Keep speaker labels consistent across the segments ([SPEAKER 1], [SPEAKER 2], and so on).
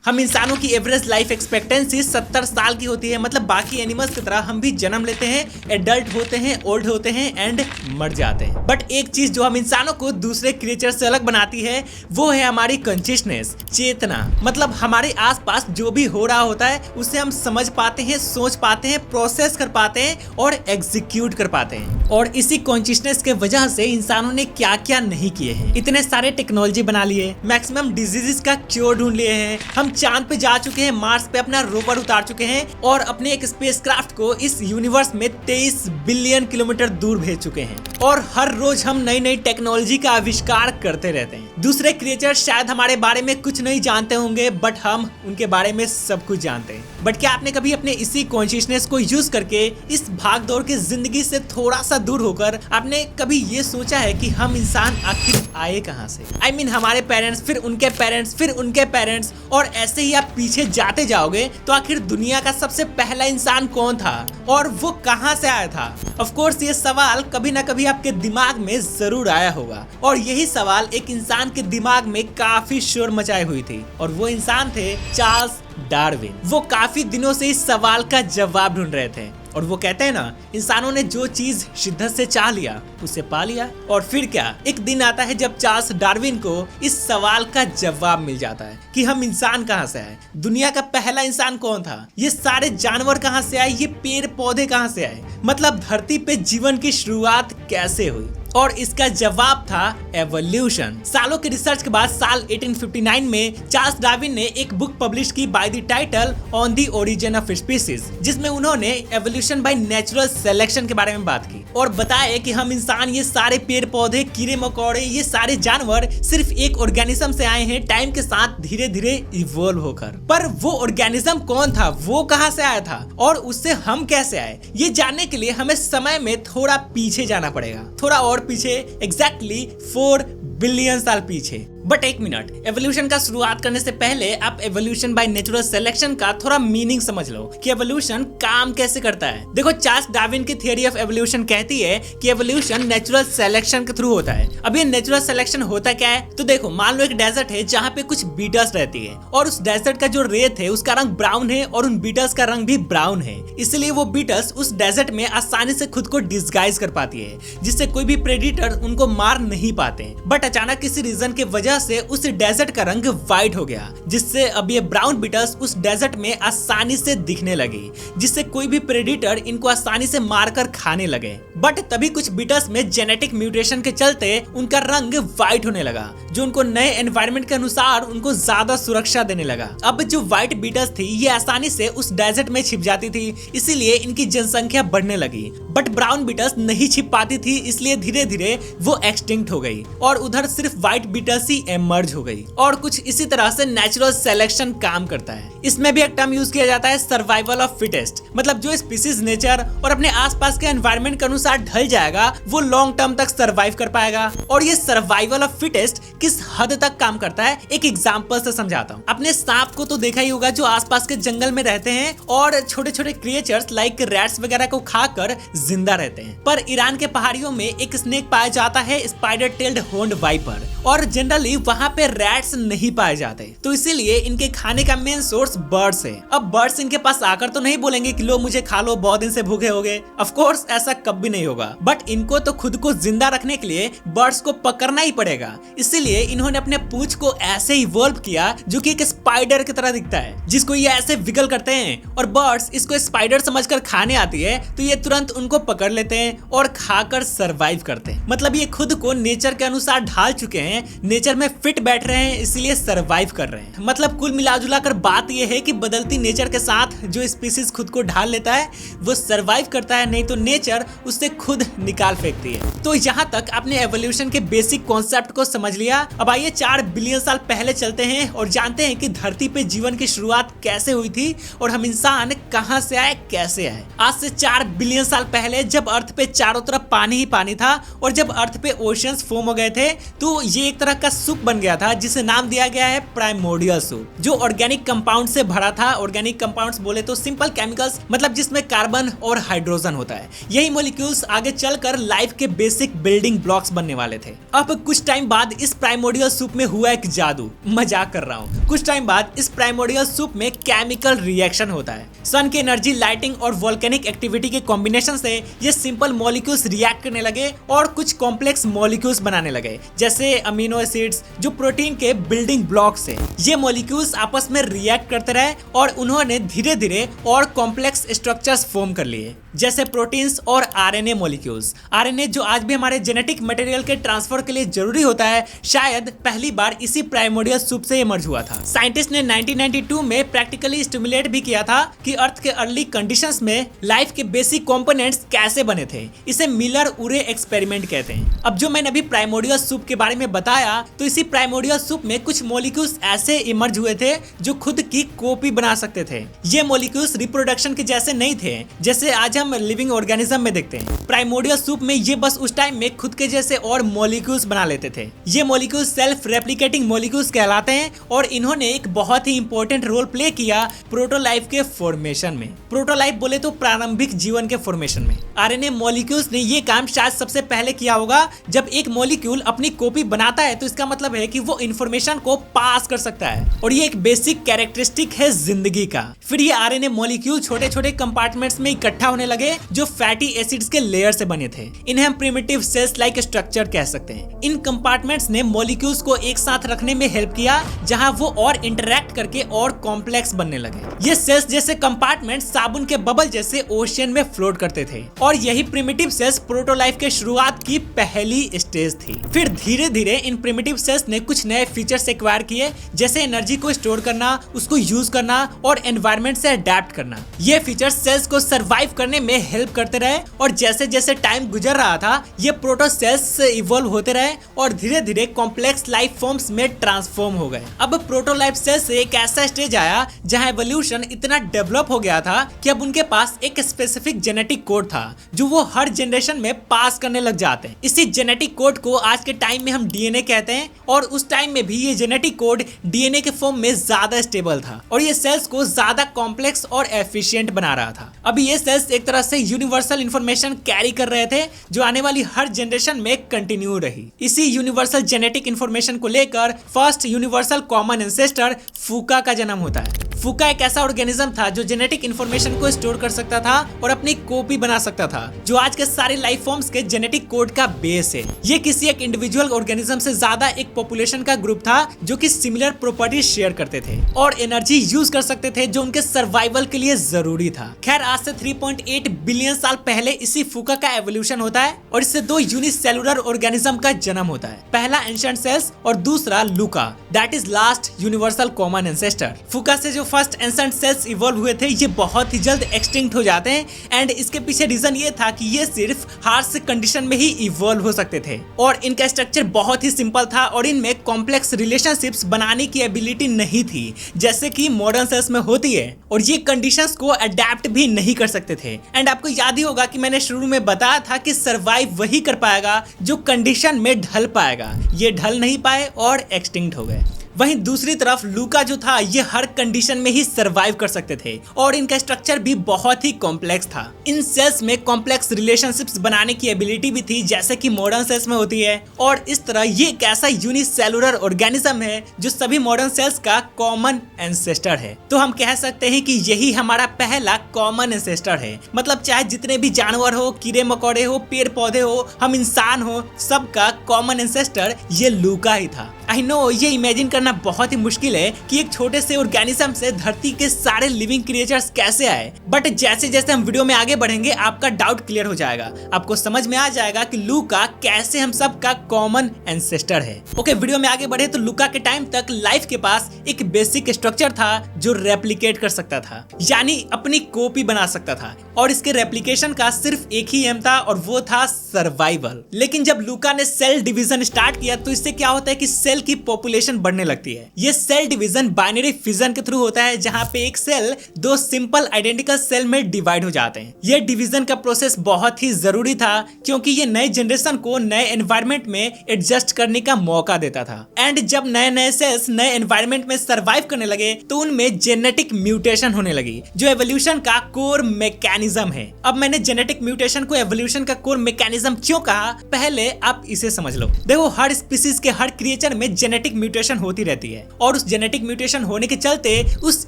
[SPEAKER 1] हम इंसानों की एवरेज लाइफ एक्सपेक्टेंसी 70 साल की होती है। मतलब बाकी एनिमल्स की तरह हम भी जन्म लेते हैं, एडल्ट होते हैं, ओल्ड होते हैं एंड मर जाते हैं। बट एक चीज जो हम इंसानों को दूसरे क्रिएचर से अलग बनाती है वो है हमारी कॉन्शियसनेस, चेतना। मतलब हमारे आसपास जो भी हो रहा होता है उसे हम समझ पाते हैं, सोच पाते हैं, प्रोसेस कर पाते हैं और एग्जीक्यूट कर पाते हैं। और इसी कॉन्शियसनेस के वजह से इंसानों ने क्या क्या नहीं किए हैं। इतने सारे टेक्नोलॉजी बना लिए, मैक्सिमम डिजीजेस का क्योर ढूंढ लिए हैं, हम चांद पे जा चुके हैं, मार्स पे अपना रोवर उतार चुके हैं और अपने एक स्पेसक्राफ्ट को इस यूनिवर्स में 23 बिलियन किलोमीटर दूर भेज चुके हैं। और हर रोज हम नई नई टेक्नोलॉजी का आविष्कार करते रहते हैं। दूसरे क्रिएचर शायद हमारे बारे में कुछ नहीं जानते होंगे बट हम उनके बारे में सब कुछ जानते हैं। बट क्या आपने कभी अपने इसी कॉन्शियसनेस को यूज करके इस भागदौड़ की जिंदगी से थोड़ा सा दूर होकर आपने कभी ये सोचा है कि हम इंसान आखिर आए कहां से? I mean, हमारे पेरेंट्स, फिर उनके पेरेंट्स, फिर उनके पेरेंट्स, और ऐसे ही आप पीछे जाते जाओगे तो आखिर दुनिया का सबसे पहला इंसान कौन था और वो कहां से आया था? ऑफ कोर्स ये सवाल कभी ना कभी आपके दिमाग में जरूर आया होगा और यही सवाल एक इंसान के दिमाग में काफी शोर मचाए हुई थी और वो इंसान थे चार्ल्स डार्विन। वो काफी दिनों से इस सवाल का जवाब ढूंढ रहे थे और वो कहते हैं ना, इंसानों ने जो चीज शिद्दत से चाह लिया उसे पा लिया। और फिर क्या, एक दिन आता है जब चार्ल्स डार्विन को इस सवाल का जवाब मिल जाता है कि हम इंसान कहां से आए, दुनिया का पहला इंसान कौन था, ये सारे जानवर कहां से आए, ये पेड़ पौधे कहां से आए, मतलब धरती पे जीवन की शुरुआत कैसे हुई। और इसका जवाब था एवोल्यूशन। सालों के रिसर्च के बाद साल 1859 में चार्ल्स डार्विन ने एक बुक पब्लिश की by the title on the origin of species, जिसमें उन्होंने एवोल्यूशन बाय नेचुरल सिलेक्शन के बारे में बात की और बताया कि हम इंसान, ये सारे पेड़ पौधे, कीड़े मकोड़े, ये सारे जानवर सिर्फ एक ऑर्गेनिज्म से आए हैं, टाइम के साथ धीरे धीरे इवॉल्व होकर। पर वो ऑर्गेनिज्म कौन था, वो कहां से आया था और उससे हम कैसे आए, ये जानने के लिए हमें समय में थोड़ा पीछे जाना पड़ेगा, थोड़ा और पीछे, एग्जैक्टली 4 बिलियन साल पीछे। बट एक मिनट, एवोल्यूशन का शुरुआत करने से पहले आप एवोल्यूशन बाय नेचुरल सिलेक्शन का थोड़ा मीनिंग समझ लो कि एवोल्यूशन काम कैसे करता है। देखो, चार्ल्स डार्विन की थ्योरी ऑफ एवोल्यूशन कहती है कि एवोल्यूशन नेचुरल सिलेक्शन के थ्रू होता है। अब ये नेचुरल सिलेक्शन होता क्या है, तो देखो, मान लो एक डेजर्ट है जहाँ पे कुछ बीटल्स रहती है और उस डेजर्ट का जो रेत है उसका रंग ब्राउन है और उन बीटल्स का रंग भी ब्राउन है, इसलिए वो बीटल्स उस डेजर्ट में आसानी से खुद को डिस्गाइज कर पाती है, जिससे कोई भी प्रेडिटर उनको मार नहीं पाते। बट अचानक किसी रीजन के वजह से उस डेजर्ट का रंग व्हाइट हो गया, जिससे अब ये ब्राउन बीटल्स उस डेजर्ट में आसानी से दिखने लगे, जिससे कोई भी प्रेडिटर इनको आसानी से मारकर खाने लगे। बट तभी कुछ बीटल्स में जेनेटिक म्यूटेशन के चलते उनका रंग व्हाइट होने लगा, जो उनको नए एनवायरनमेंट के अनुसार उनको ज्यादा सुरक्षा देने लगा। अब जो व्हाइट बीटल्स थी ये आसानी से उस डेजर्ट में छिप जाती थी, इसीलिए इनकी जनसंख्या बढ़ने लगी। बट ब्राउन बीटल्स नहीं छिप पाती थी, इसलिए धीरे धीरे वो एक्सटिंक्ट हो गई और उधर सिर्फ व्हाइट बीटल्स ही एमर्ज हो गई। और कुछ इसी तरह से नेचुरल सिलेक्शन काम करता है। इसमें भी एक टर्म यूज किया जाता है, सर्वाइवल ऑफ फिटेस्ट। मतलब जो स्पीसीज नेचर और अपने आसपास के एनवायरनमेंट के अनुसार ढल जाएगा वो लॉन्ग टर्म तक सर्वाइव कर पाएगा। और ये सर्वाइवल ऑफ फिटेस्ट किस हद तक काम करता है, एक एग्जांपल से समझाता हूँ। अपने सांप को तो देखा ही होगा जो आसपास के जंगल में रहते हैं और छोटे छोटे क्रिएचर्स लाइक रैट्स वगैरह को खाकर जिंदा रहते हैं। पर ईरान के पहाड़ियों में एक स्नेक पाया जाता है, स्पाइडर टेल्ड हॉर्न्ड वाइपर, और जनरली वहाँ पे रैट्स नहीं पाए जाते, तो इसीलिए इनके खाने का मेन सोर्स बर्ड्स है। अब बर्ड्स इनके पास आकर तो नहीं बोलेंगे कि लो मुझे खा लो, बहुत दिन से भूखे हो गए। ऑफ कोर्स ऐसा कभी नहीं होगा, बट इनको तो खुद को जिंदा रखने के लिए बर्ड्स को पकड़ना ही पड़ेगा। इसीलिए इन्होंने अपने पूंछ को ऐसे इवॉल्व किया जो कि एक स्पाइडर की तरह दिखता है, जिसको ये ऐसे विगल करते हैं और बर्ड्स इसको स्पाइडर समझकर खाने आती है तो ये तुरंत उनको पकड़ लेते हैं और खाकर सरवाइव करते हैं। मतलब ये खुद को नेचर के अनुसार ढाल चुके हैं, नेचर में फिट बैठ रहे हैं, इसलिए सरवाइव कर रहे हैं। मतलब कुल मिलाजुला कर बात यह है कि बदलती नेचर के साथ जो स्पीसीज खुद को ढाल लेता है वो सरवाइव करता है, नहीं तो नेचर उससे खुद निकाल फेंकती है। तो यहाँ तक आपने एवोल्यूशन के बेसिक कॉन्सेप्ट को समझ लिया। अब आइए 4 बिलियन साल पहले चलते हैं और जानते हैं कि धरती पे जीवन की शुरुआत कैसे हुई थी और हम इंसान कहां से आए, कैसे आए। आज से 4 बिलियन साल पहले जब अर्थ पे चारों तरफ पानी ही पानी था और जब अर्थ पे ओशियंस फॉर्म हो गए थे तो ये एक तरह का सूप बन गया था जिसे नाम दिया गया है प्राइमोर्डियल सूप, जो ऑर्गेनिक कंपाउंड से भरा था। ऑर्गेनिक कंपाउंड्स बोले तो सिंपल केमिकल्स, मतलब जिसमें कार्बन और हाइड्रोजन होता है। यही मॉलिक्यूल्स आगे चलकर लाइफ के बेसिक बिल्डिंग ब्लॉक्स बनने वाले थे। अब कुछ टाइम बाद इस प्राइमोर्डियल सूप में हुआ एक जादू, मजाक कर रहा हूँ। कुछ टाइम बाद इस प्राइमोर्डियल सूप में केमिकल रिएक्शन होता है। सन की एनर्जी, लाइटिंग और वोल्केनिक एक्टिविटी के कॉम्बिनेशन से ये सिंपल मॉलिक्यूल्स रिएक्ट करने लगे और कुछ कॉम्प्लेक्स मॉलिक्यूल्स बनाने लगे, जैसे अमीनो एसिड्स जो प्रोटीन के बिल्डिंग ब्लॉक्स है। ये मॉलिक्यूल्स आपस में रिएक्ट करते रहे और उन्होंने धीरे धीरे और कॉम्प्लेक्स स्ट्रक्चर्स फॉर्म कर लिए, जैसे प्रोटीन्स और आरएनए मॉलिक्यूल्स। आरएनए जो आज भी हमारे जेनेटिक मटेरियल के ट्रांसफर के लिए जरूरी होता है, शायद पहली बार इसी प्राइमोर्डियल सूप से इमर्ज हुआ था। साइंटिस्ट ने 1992 में प्रैक्टिकली स्टिमुलेट भी किया था कि अर्थ के अर्ली कंडीशंस में लाइफ के बेसिक कंपोनेंट्स कैसे बने थे। इसे मिलर उरे एक्सपेरिमेंट कहते हैं। अब जो मैंने अभी प्राइमोर्डियल सूप के बारे में बताया, तो इसी प्राइमोर्डियल सूप में कुछ मॉलिक्यूल्स ऐसे इमर्ज हुए थे जो खुद की कॉपी बना सकते थे। ये मॉलिक्यूल्स रिप्रोडक्शन के जैसे नहीं थे जैसे आज हम लिविंग ऑर्गेनिज्म में देखते हैं। प्राइमोर्डियल सूप में ये बस उस टाइम में खुद के जैसे और मॉलिक्यूल्स बना लेते थे। ये मॉलिक्यूल्स सेल्फ रेप्लिकेटिंग मॉलिक्यूल्स कहलाते हैं और इन्होंने एक बहुत ही इंपॉर्टेंट रोल प्ले किया प्रोटोलाइफ के फॉर्मेशन में। प्रोटोलाइफ बोले तो प्रारंभिक जीवन के फॉर्मेशन में आरएनए मॉलिक्यूल्स ने ये काम शायद सबसे पहले किया होगा। जब एक मॉलिक्यूल अपनी कॉपी बनाता है तो इसका मतलब है कि वो इंफॉर्मेशन को पास कर सकता है और ये एक बेसिक कैरेक्टरिस्टिक है जिंदगी का। फिर ये आरएनए मॉलिक्यूल छोटे छोटे कंपार्टमेंट्स में इकट्ठा होने लगे जो फैटी एसिड्स के लेयर से बने थे। इन्हें हम प्रिमिटिव सेल्स लाइक स्ट्रक्चर कह सकते हैं। इन कंपार्टमेंट्स ने मॉलिक्यूल्स को एक साथ रखने में हेल्प किया, जहां वो और इंटरैक्ट करके और कॉम्प्लेक्स बनने लगे। ये सेल्स जैसे कंपार्टमेंट साबुन के बबल जैसे ओशियन में फ्लोट करते थे और यही प्रिमिटिव सेल्स प्रोटोलाइफ के शुरुआत की पहली स्टेज थी। फिर धीरे धीरे इन प्रिमिटिव सेल्स ने कुछ नए फीचर्स एक्वायर किए, जैसे एनर्जी को स्टोर करना, उसको यूज करना और एनवायरनमेंट से अडेप्ट करना। ये फीचर्स सेल्स को सर्वाइव करने में हेल्प करते रहे और जैसे जैसे टाइम गुजर रहा था ये प्रोटो सेल्स इवॉल्व होते रहे और धीरे धीरे कॉम्प्लेक्स लाइफ फॉर्म्स में ट्रांसफॉर्म हो गए। अब प्रोटोलाइफ सेल्स से एक ऐसा स्टेज आया जहां एवोल्यूशन इतना डेवलप हो गया था कि अब उनके पास एक स्पेसिफिक जेनेटिक कोड था जो वो हर जनरेशन में पास करने लग जाते हैं। इसी जेनेटिक कोड को आज के टाइम में हम डीएनए कहते हैं और उस टाइम में भी ये जेनेटिक कोड डीएनए के फॉर्म में ज्यादा स्टेबल था और ये सेल्स को ज्यादा कॉम्प्लेक्स और एफिशिएंट बना रहा था। अभी ये सेल्स एक तरह से यूनिवर्सल इंफॉर्मेशन कैरी कर रहे थे जो आने वाली हर जनरेशन में कंटिन्यू रही। इसी यूनिवर्सल जेनेटिक इंफॉर्मेशन को लेकर फर्स्ट यूनिवर्सल कॉमन एंसेस्टर फूका का जन्म होता है। फूका एक ऐसा ऑर्गेनिज्म था जो जेनेटिक इंफॉर्मेशन को स्टोर कर सकता था और अपनी कॉपी बना सकता था, जो आज के सारे लाइफ फॉर्म्स के जेनेटिक कोड का बेस है। ये किसी एक इंडिविजुअल ऑर्गेनिज्म से ज्यादा एक पॉपुलेशन का ग्रुप था जो कि सिमिलर प्रॉपर्टीज शेयर करते थे और एनर्जी यूज कर सकते थे जो उनके सर्वाइवल के लिए जरूरी था। खैर आज से 3.8 बिलियन साल पहले इसी फूका का एवोल्यूशन होता है और इससे दो यूनिसेलुलर ऑर्गेनिज्म का जन्म होता है। पहला एंशिएंट सेल्स और दूसरा LUCA, that is last universal common ancestor. FUCA से जो फर्स्ट एंशिएंट सेल्स इवॉल्व हुए थे ये बहुत ही जल्द एक्सटिंक्ट हो जाते हैं एंड इसके पीछे रीजन ये था कि ये सिर्फ हार्श कंडीशन में ही इवॉल्व हो सकते थे और इनका स्ट्रक्चर बहुत ही सिंपल था और इनमें कॉम्प्लेक्स रिलेशनशिप्स बनाने की एबिलिटी नहीं थी जैसे कि मॉडर्न सेल्स में होती है और ये कंडीशंस को अडेप्ट भी नहीं कर सकते थे। एंड आपको याद ही होगा कि मैंने शुरू में बताया था कि सरवाइव वही कर पाएगा जो कंडीशन में ढल पाएगा। ये ढल नहीं पाए और एक्सटिंक्ट हो गए। वहीं दूसरी तरफ लूका जो था ये हर कंडीशन में ही सरवाइव कर सकते थे और इनका स्ट्रक्चर भी बहुत ही कॉम्प्लेक्स था। इन सेल्स में कॉम्प्लेक्स रिलेशनशिप्स बनाने की एबिलिटी भी थी जैसे कि मॉडर्न सेल्स में होती है और इस तरह ये एक ऐसा यूनिसेलुलर ऑर्गेनिज्म है जो सभी मॉडर्न सेल्स का कॉमन एंसेस्टर है। तो हम कह सकते हैं कि यही हमारा पहला कॉमन एंसेस्टर है। मतलब चाहे जितने भी जानवर हो, कीड़े मकोड़े हो, पेड़ पौधे हो, हम इंसान हो, सबका कॉमन एंसेस्टर ये लूका ही था। आई नो ये इमेजिन करना बहुत ही मुश्किल है कि एक छोटे से ऑर्गेनिज्म से धरती के सारे लिविंग क्रिएचर्स कैसे आए, बट जैसे जैसे हम वीडियो में आगे बढ़ेंगे आपका डाउट क्लियर हो जाएगा। आपको समझ में आ जाएगा कि लूका कैसे हम सब का कॉमन एंसेस्टर है। ओके, वीडियो में आगे बढ़े तो लूका के टाइम तक लाइफ के पास एक बेसिक स्ट्रक्चर था जो रेप्लिकेट कर सकता था, यानी अपनी कॉपी बना सकता था और इसके रेप्लिकेशन का सिर्फ एक ही एम था और वो था सर्वाइवल। लेकिन जब लूका ने सेल डिवीजन स्टार्ट किया तो इससे क्या होता है कि सेल की पॉपुलेशन बढ़ने लगी लगती है। ये सेल डिवीजन बाइनरी फिजन के थ्रू होता है, जहाँ पे एक सेल दो सिंपल आइडेंटिकल सेल में डिवाइड हो जाते हैं। ये डिवीजन का प्रोसेस बहुत ही जरूरी था, क्योंकि ये नए जनरेशन को नए एनवायरनमेंट में एडजस्ट करने का मौका देता था। एंड जब नए नए सेल्स नए एनवायरनमेंट में सरवाइव करने लगे तो उनमें जेनेटिक म्यूटेशन होने लगी, जो एवोल्यूशन का कोर मैकेनिज्म है। अब मैंने जेनेटिक म्यूटेशन को एवोल्यूशन का कोर मैकेनिज्म क्यों कहा, पहले आप इसे समझ लो। देखो, हर स्पीसीज के हर क्रिएचर में जेनेटिक म्यूटेशन होती रहती है, और उस जेनेटिक म्यूटेशन होने के चलते उस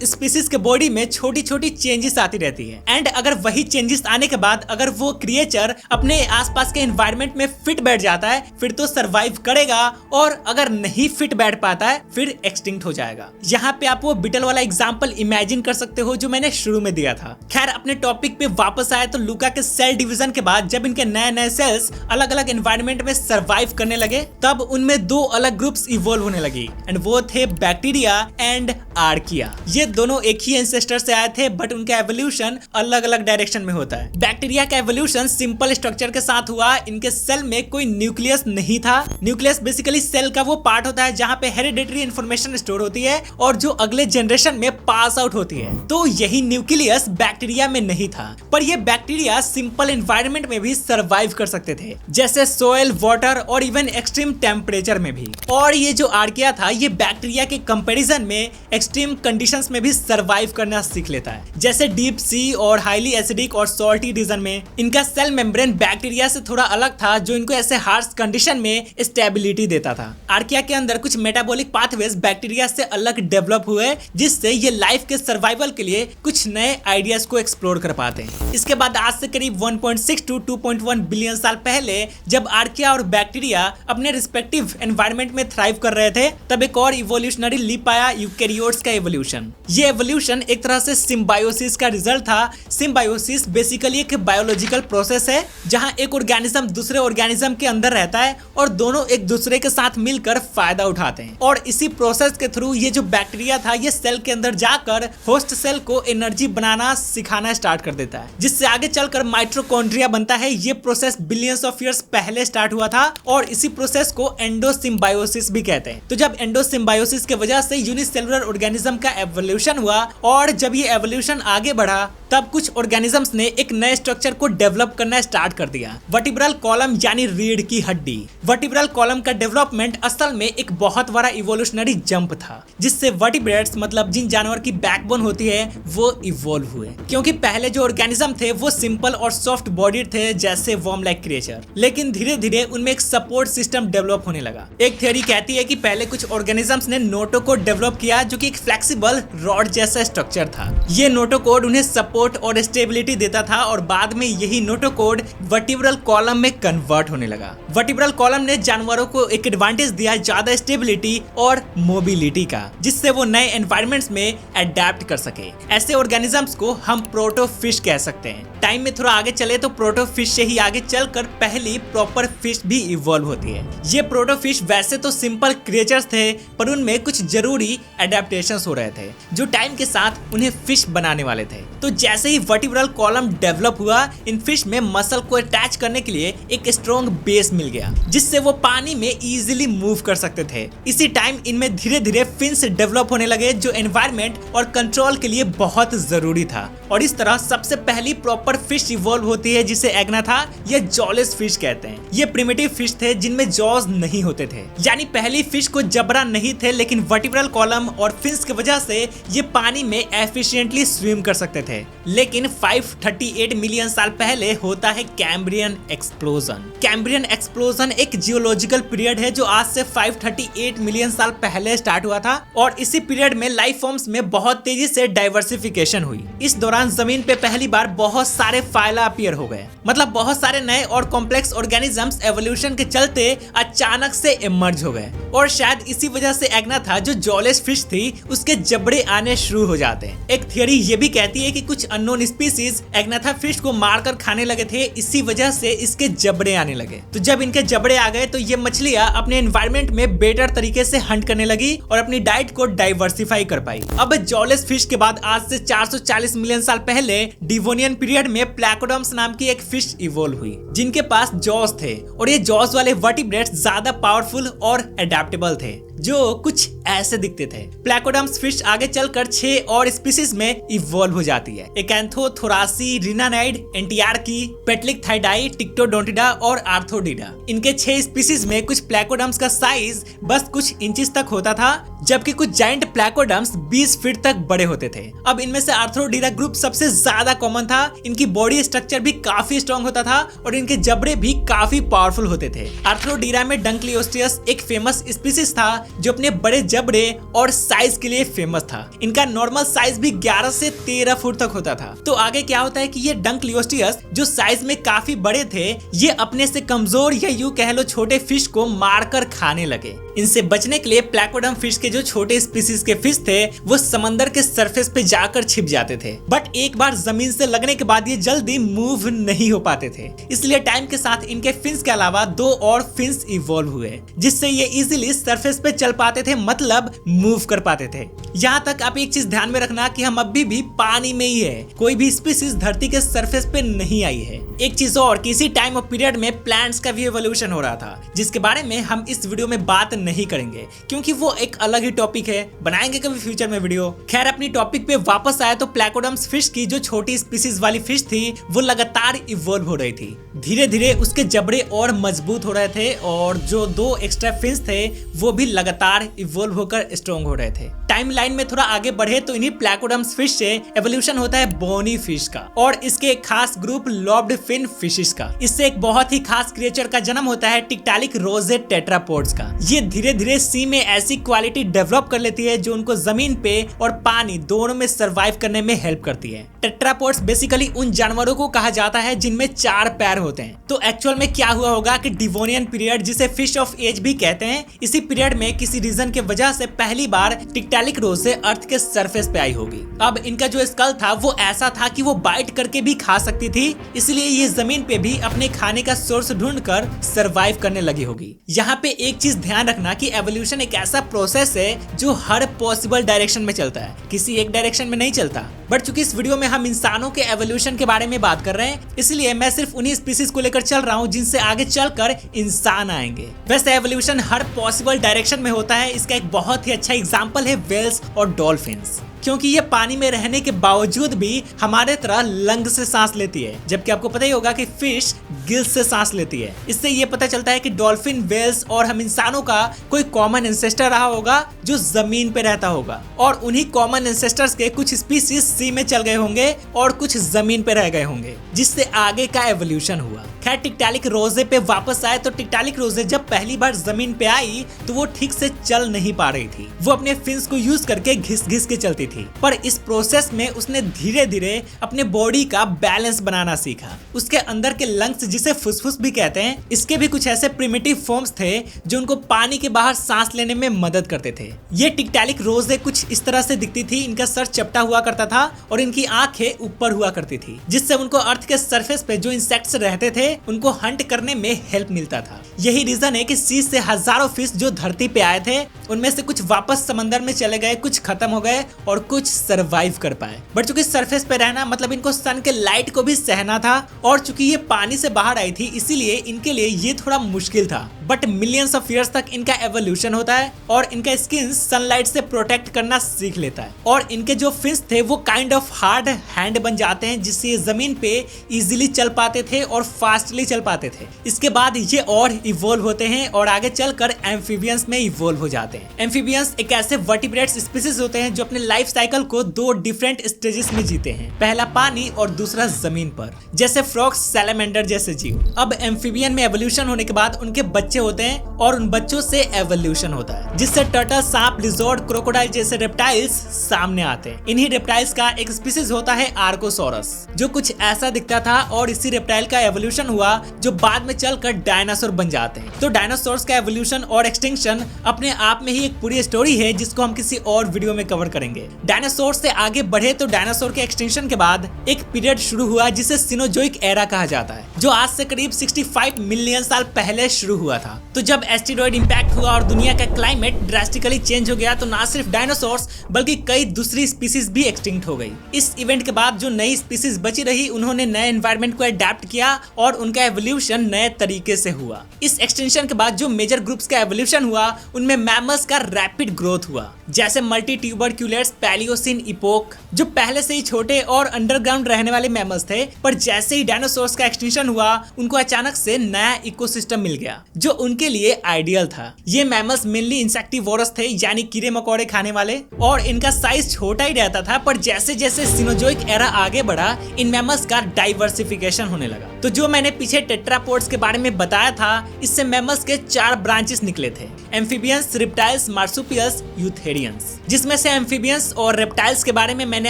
[SPEAKER 1] स्पीसीज के बॉडी में छोटी छोटी चेंजेस आती रहती है। एंड अगर वही चेंजेस आने के बाद अगर वो क्रिएचर अपने आसपास के एनवायरनमेंट में फिट बैठ जाता है, फिर तो सरवाइव करेगा, और अगर नहीं फिट बैठ पाता है फिर एक्सटिंक्ट हो जाएगा। यहाँ पे आप वो बीटल वाला एग्जांपल इमेजिन कर सकते हो जो मैंने शुरू में दिया था। खैर, अपने टॉपिक पे वापस आए तो लूका के सेल डिवीजन के बाद जब इनके नए नए सेल्स अलग अलग एनवायरनमेंट में सरवाइव करने लगे, तब उनमें दो अलग ग्रुप्स इवॉल्व होने लगी, एंड वो थे बैक्टीरिया एंड आर्किया। ये दोनों एक ही एंसेस्टर से आए थे, बट उनका एवोल्यूशन अलग अलग डायरेक्शन में होता है। बैक्टीरिया का एवोल्यूशन सिंपल स्ट्रक्चर के साथ हुआ। इनके सेल में कोई न्यूक्लियस नहीं था। न्यूक्लियस बेसिकली सेल का वो पार्ट होता है जहाँ पे हेरिडेटरी इंफॉर्मेशन स्टोर होती है और जो अगले जनरेशन में पास आउट होती है। तो यही न्यूक्लियस बैक्टीरिया में नहीं था, पर ये बैक्टीरिया सिंपल एनवायरनमेंट में भी सरवाइव कर सकते थे, जैसे सोयल, वाटर और इवन एक्सट्रीम टेम्परेचर में भी। और ये जो आर्किया था, ये बैक्टीरिया के कंपैरिजन में एक्सट्रीम कंडीशंस में भी सरवाइव करना सीख लेता है, जैसे डीप सी और हाईली एसिडिक और सॉल्टी रीजन में। इनका सेल मेम्ब्रेन बैक्टीरिया से थोड़ा अलग था, जो इनको ऐसे हार्श कंडीशन में स्टेबिलिटी देता था। आर्किया के अंदर कुछ मेटाबॉलिक पाथवेज बैक्टीरिया से अलग डेवलप हुए, जिससे ये लाइफ के सर्वाइवल के लिए कुछ नए आइडियाज को एक्सप्लोर कर पाते हैं। इसके बाद आज से करीब 1.6 to 2.1 बिलियन साल पहले जब आर्किया और बैक्टीरिया अपने रिस्पेक्टिव एनवायरनमेंट में थ्राइव कर रहे थे, तब एक और इवोल्यूशनरी लीप आया, यूकैरियोट्स का एवोल्यूशन। ये एवोल्यूशन एक तरह से सिम्बायोसिस का रिजल्ट था। सिम्बायोसिस बेसिकली एक बायोलॉजिकल प्रोसेस है, जहां एक ऑर्गेनिज्म दूसरे ऑर्गेनिज्म के अंदर रहता है और दोनों एक दूसरे के साथ मिलकर फायदा उठाते हैं। और इसी प्रोसेस के थ्रू ये जो बैक्टीरिया था, ये सेल के अंदर जाकर होस्ट सेल को एनर्जी बनाना सिखाना स्टार्ट कर देता है, जिससे आगे चलकर माइटोकॉन्ड्रिया बनता है। ये प्रोसेस बिलियंस ऑफ ईयर्स पहले स्टार्ट हुआ था, और इसी प्रोसेस को एंडोसिम्बायोसिस भी कहते हैं। तो जब एंडोसिम्बायोसिस के वजह से यूनिसेलुलर ऑर्गेनिज्म का एवोल्यूशन हुआ, और जब ये एवोल्यूशन आगे बढ़ा, तब कुछ ऑर्गेनिजम्स ने एक नए स्ट्रक्चर को डेवलप करना स्टार्ट कर दिया, वर्टिब्रल कॉलम यानी रीढ़ की हड्डी। वर्टिब्रल कॉलम का डेवलपमेंट असल में एक बहुत बड़ा इवोल्यूशनरी जंप था, जिससे वर्टिब्रेट्स मतलब जिन जानवर की बैकबोन होती है वो इवॉल्व हुए। क्योंकि पहले जो ऑर्गेनिज्म थे वो सिंपल और सॉफ्ट बॉडीड थे, जैसे वर्म लाइक क्रिएचर, लेकिन धीरे धीरे उनमें एक सपोर्ट सिस्टम डेवलप होने लगा। एक थ्योरी कहती है कि पहले कुछ ऑर्गेनिजम्स ने नोटोकोड डेवलप किया, जो कि एक फ्लेक्सिबल रॉड जैसा स्ट्रक्चर था। ये नोटोकोड उन्हें सपोर्ट और स्टेबिलिटी देता था, और बाद में यही नोटोकोड वर्टिब्रल कॉलम में कन्वर्ट होने लगा। वर्टिब्रल कॉलम ने जानवरों को एक एडवांटेज दिया, ज्यादा स्टेबिलिटी और मोबिलिटी का, जिससे वो नए एनवायरनमेंट्स में अडेप्ट कर सके। ऐसे ऑर्गेनिजम्स को हम प्रोटोफिश कह सकते हैं। टाइम में थोड़ा आगे चले तो प्रोटोफिश से ही आगे चलकर पहली प्रॉपर फिश भी इवॉल्व होती है। ये प्रोटोफिश वैसे तो सिंपल क्रिएचर्स थे, पर उनमें कुछ जरूरी एडेप्टेशंस हो रहे थे, जो टाइम के साथ उन्हें फिश बनाने वाले थे। तो जैसे ही वर्टिब्रल कॉलम डेवलप हुआ, इन फिश में मसल को अटैच करने के लिए एक स्ट्रॉन्ग बेस मिल गया, जिससे वो पानी में इजीली मूव कर सकते थे। इसी टाइम इनमें धीरे धीरे फिन्स डेवलप होने लगे, जो एनवायरनमेंट और कंट्रोल के लिए बहुत जरूरी था। और इस तरह सबसे पहली प्रॉपर फिश इवॉल्व होती है, जिसे एग्नाथा या जॉलेस फिश कहते हैं। ये प्रिमिटिव फिश थे जिनमें जॉज नहीं होते थे, यानी पहली फिश को जबड़ा नहीं थे, लेकिन वर्टिब्रल कॉलम और फिन्स की वजह से ये पानी में एफिशिएंटली स्विम कर सकते थे। लेकिन 538 मिलियन साल पहले होता है कैम्ब्रियन एक्सप्लोजन। कैम्ब्रियन एक्सप्लोजन एक जियोलॉजिकल पीरियड है जो आज से 538 मिलियन साल पहले स्टार्ट हुआ था, और इसी पीरियड में लाइफ फॉर्म्स में बहुत तेजी से डाइवर्सिफिकेशन हुई। इस दौरान जमीन पे पहली बार बहुत सारे फाइला अपीयर हो गए, मतलब बहुत सारे नए और कॉम्प्लेक्स ऑर्गेनिजम्स एवोल्यूशन के चलते अचानक से इमर्ज हो गए। और शायद इसी वजह से एग्नाथा जो जॉलेस फिश थी, उसके जबड़े आने शुरू हो जाते हैं। एक थियरी ये भी कहती है कि कुछ अननोन स्पीसीज एग्नाथा फिश को मारकर खाने लगे थे, इसी वजह से इसके जबड़े आने लगे। तो जब इनके जबड़े आ गए तो ये मछलियां अपने एनवायरनमेंट में बेटर तरीके से हंट करने लगी और अपनी डाइट को डाइवर्सिफाई कर पाई। अब जॉलेस फिश के बाद आज से 440 मिलियन साल पहले डिवोनियन पीरियड में प्लैकोडम्स नाम की एक फिश इवॉल्व हुई, जिनके पास जॉज थे, और ये जॉज वाले वर्टिब्रेट्स ज्यादा पावरफुल और एडेप्टेबल थे, जो कुछ ऐसे दिखते थे। प्लैकोडर्म्स फिश आगे चलकर 6 और स्पीसीज में इवॉल्व हो जाती है। एकेंथोथोरासी, रिनानाइड, एंटियार्की, पेटलिकथाइडाई, टिक्टोडोंटिडा और आर्थोडिडा। इनके 6 स्पीसीज में कुछ प्लैकोडर्म्स का साइज बस कुछ इंचेस तक होता था, जबकि कुछ जायंट प्लैकोडर्म्स 20 फीट तक बड़े होते थे। अब इनमें से आर्थोडिडा ग्रुप सबसे ज्यादा कॉमन था। इनकी बॉडी स्ट्रक्चर भी काफी स्ट्रॉन्ग होता था और इनके जबड़े भी काफी पावरफुल होते थे। आर्थोडिडा में डंकलियोस्टियस एक फेमस स्पीसीज था जो अपने बड़े जबड़े और साइज के लिए फेमस था। इनका नॉर्मल साइज भी 11 से 13 फुट तक होता था। तो आगे क्या होता है कि ये डंकलियोस्टियस जो साइज में काफी बड़े थे, ये अपने से कमजोर या यूं कह लो छोटे फिश को मारकर खाने लगे। इनसे बचने के लिए प्लैकोडर्म फिश के जो छोटे स्पीसीज के फिश थे वो समंदर के सरफेस पे जाकर छिप जाते थे। बट एक बार जमीन से लगने के बाद ये जल्दी मूव नहीं हो पाते थे, इसलिए टाइम के साथ इनके फिन्स के अलावा 2 और फिन्स इवॉल्व हुए, जिससे ये इजीली सरफेस पे चल पाते थे, मतलब मूव कर पाते थे। यहाँ तक आप एक चीज ध्यान में रखना कि हम अभी भी पानी में ही है, कोई भी स्पीसीज धरती के सरफेस पे नहीं आई है। एक चीज और, किसी टाइम ऑफ पीरियड में प्लांट्स का भी एवोल्यूशन हो रहा था, जिसके बारे में हम इस वीडियो में बात नहीं करेंगे क्योंकि वो एक अलग ही टॉपिक है, बनाएंगे कभी फ्यूचर में वीडियो। खैर, अपनी टॉपिक पे वापस आए तो प्लैकोडर्म्स फिश की जो छोटी स्पीसीज वाली फिश थी वो लगातार इवॉल्व हो रही थी। धीरे धीरे उसके जबड़े और मजबूत हो रहे थे और जो 2 एक्स्ट्रा फिन्स थे वो भी लगातार इवॉल्व होकर स्ट्रॉन्ग हो रहे थे। टाइमलाइन में थोड़ा आगे बढ़े तो इन्हीं प्लैकोडर्म्स फिश से एवोल्यूशन होता है बोनी फिश का और इसके एक खास ग्रुप लॉब्ड फिन फिशेस का। इससे एक बहुत ही खास क्रिएचर का जन्म होता है, टिक्टालिक रोजेट टेट्रापोड्स का। ये धीरे धीरे सी में ऐसी क्वालिटी डेवलप कर लेती है जो उनको जमीन पे और पानी दोनों में सरवाइव करने में हेल्प करती है। टेट्रापोड्स बेसिकली उन जानवरों को कहा जाता है जिनमें 4 पैर होते हैं। तो एक्चुअल में क्या हुआ होगा कि डिवोनियन पीरियड, जिसे फिश ऑफ एज भी कहते हैं, इसी पीरियड में किसी रीजन के वजह से पहली बार टिक्टालिक रोजे अर्थ के सरफेस पे आई होगी। अब इनका जो स्कल था वो ऐसा था कि वो बाइट करके भी खा सकती थी, इसलिए ये जमीन पे भी अपने खाने का सोर्स ढूंढकर सरवाइव करने लगी होगी। यहाँ पे एक चीज ध्यान रखना कि एवोल्यूशन एक ऐसा प्रोसेस है जो हर पॉसिबल डायरेक्शन में चलता है, किसी एक डायरेक्शन में नहीं चलता। बट चूंकि इस वीडियो में हम इंसानों के एवोल्यूशन के बारे में बात कर रहे हैं, इसलिए मैं सिर्फ उन्हीं स्पीसीज को लेकर चल रहा हूँ जिनसे आगे चलकर इंसान आएंगे। वैसे एवोल्यूशन हर पॉसिबल डायरेक्शन में होता है। इसका एक बहुत ही अच्छा एग्जांपल है व्हेल्स और डॉल्फिन्स, क्योंकि ये पानी में रहने के बावजूद भी हमारे तरह लंग से सांस लेती है, जबकि आपको पता ही होगा कि फिश गिल्स से सांस लेती है। इससे ये पता चलता है कि डॉल्फिन, व्हेल्स और हम इंसानों का कोई कॉमन एंसेस्टर रहा होगा जो जमीन पे रहता होगा, और उन्हीं कॉमन एंसेस्टर्स के कुछ स्पीसीज सी में चल गए होंगे और कुछ जमीन पे रह गए होंगे, जिससे आगे का एवोल्यूशन हुआ। खैर, टिक्टालिक रोजे पे वापस आए तो टिक्टालिक रोजे जब पहली बार जमीन पे आई तो वो ठीक से चल नहीं पा रही थी। वो अपने फिन्स को यूज करके घिस घिस के चलती थी, पर इस प्रोसेस में उसने धीरे धीरे अपने बॉडी का बैलेंस बनाना सीखा। उसके अंदर के लंग्स, जिसे फुसफुस भी कहते हैं, इसके भी कुछ ऐसे प्रिमिटिव फॉर्म्स थे जो उनको पानी के बाहर सांस लेने में मदद करते थे। ये टिक्टालिक रोजे कुछ इस तरह से दिखती थी। इनका सर चपटा हुआ करता था और इनकी आंखें ऊपर हुआ करती थी, जिससे उनको अर्थ के सरफेस पे जो इंसेक्ट्स रहते थे उनको हंट करने में हेल्प मिलता था। यही रीजन है कि सी से हजारों फिश जो धरती पे आए थे उनमें से कुछ वापस समंदर में चले गए, कुछ खत्म हो गए और कुछ सरवाइव कर पाए। बट चूंकि सरफेस पे रहना मतलब इनको सन के लाइट को भी सहना था, और चूंकि ये पानी से बाहर आई थी इसीलिए इनके लिए ये थोड़ा मुश्किल था। बट मिलियंस ऑफ ईयर्स तक इनका एवोल्यूशन होता है और इनका स्किन सनलाइट से प्रोटेक्ट करना सीख लेता है, और इनके जो फिश थे वो काइंड ऑफ हार्ड हैंड बन जाते हैं, जिससे ये जमीन पे इजीली चल पाते थे और फास्टली चल पाते थे। इसके बाद ये और इवॉल्व होते हैं और आगे चलकर एम्फीबियंस में इवॉल्व हो जाते हैं। एम्फीबियंस एक ऐसे वर्टिब्रेट्स स्पीसीज होते हैं जो अपने लाइफ साइकिल को 2 डिफरेंट स्टेजेस में जीते हैं, पहला पानी और दूसरा जमीन पर, जैसे फ्रॉग्स, सैलामेंडर जैसे जीव। अब एम्फीबियन में एवोल्यूशन होने के बाद उनके बच्चे होते हैं और उन बच्चों से एवोल्यूशन होता है, जिससे टर्टल, सांप, लिजर्ड, क्रोकोडाइल जैसे रेप्टाइल्स सामने आते हैं। इन्हीं रेप्टाइल्स का एक स्पीसीज होता है आर्कोसोरस, जो कुछ ऐसा दिखता था, और इसी रेप्टाइल का एवोल्यूशन हुआ जो बाद में चलकर डायनासोर बन जाते हैं। तो डायनासोर्स का एवोल्यूशन और एक्सटिंक्शन अपने आप में ही एक पूरी स्टोरी है जिसको हम किसी और वीडियो में कवर करेंगे। डायनासोर से आगे बढ़े तो डायनासोर के एक्सटिंक्शन के बाद एक पीरियड शुरू हुआ जिसे सिनोजोइक एरा कहा जाता है, जो आज से करीब 65 मिलियन साल पहले शुरू हुआ था। था। तो जब एस्टेरॉयड इंपैक्ट हुआ और दुनिया का क्लाइमेट ड्रास्टिकली चेंज हो गया तो ना सिर्फ डायनासोर्स बल्कि कई दूसरी स्पीसीज भी एक्सटिंक्ट हो गई। इस इवेंट के बाद जो नई स्पीसीज बची रही उन्होंने नए एनवायरनमेंट को अडेप्ट किया और उनका एवोल्यूशन नए तरीके से हुआ। इस एक्सटेंशन के बाद जो मेजर ग्रुप्स का एवोल्यूशन हुआ उनमें मैमल्स का रैपिड ग्रोथ हुआ, जैसे मल्टी ट्यूबरक्यूलेट्स पैलियोसिन इपोक, जो पहले से ही छोटे और अंडरग्राउंड रहने वाले मैमल्स थे, पर जैसे ही डायनासोर्स का एक्सटेंशन हुआ उनको अचानक से नया इकोसिस्टम मिल गया जो उनके लिए आइडियल था। ये मैमल्स मेनली इंसेक्टिवोरस थे, यानी कीड़े मकोड़े खाने वाले, और इनका साइज छोटा ही रहता था। पर जैसे जैसे सिनोजोइक एरा आगे बढ़ा इन मैमल्स का डाइवर्सिफिकेशन होने लगा। तो जो मैंने पीछे टेट्रापोड्स के बारे में बताया था, इससे मैमल्स के 4 ब्रांचेस निकले थे, एम्फीबियंस, रिप्टाइल्स, मार्सुपियल्स, यूथेरियंस, जिसमें से एम्फीबियंस और रेप्टाइल्स के बारे में मैंने